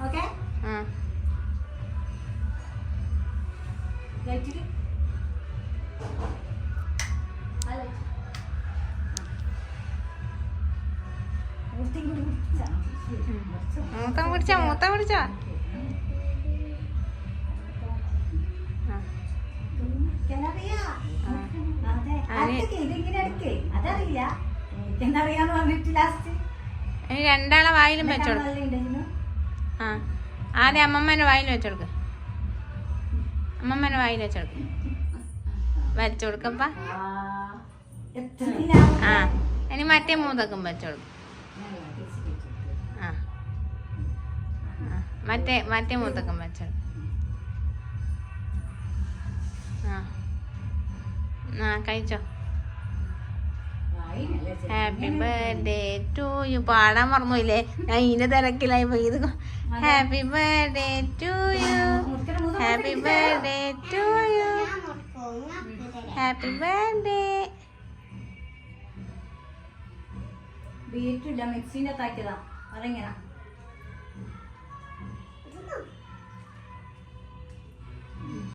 Okay മൂത്തം പിടിച്ചോ അതറിയില്ല എനിക്കെന്തറിയാന്ന് പറഞ്ഞിട്ട് ലാസ്റ്റ് രണ്ടാളെ വായിലും വെച്ചോളൂ. ആ ആദ്യം അമ്മമ്മേന്റെ വായിൽ വെച്ചോടുക്ക്. അമ്മമ്മേന്റെ വായിൽ വെച്ചോടുക്ക്. വെച്ചോടുക്കപ്പ. ആ ഇനി മറ്റേ മൂതക്കും വെച്ചോടുക്കും. ആ മറ്റേ മൂത്തക്കും വെച്ചോടുക്കും. ആ കഴിച്ചോ. Happy birthday to you. പാടാൻ മറന്നില്ലേ, ഞാൻ ഇതിന്റെ തിരക്കിലായി പോയി. ഇത് happy birthday to you, happy birthday to you, happy birthday. ബീറ്റില്ല, മിക്സിന്റെ താക്കിയതാ. അതെങ്ങനെ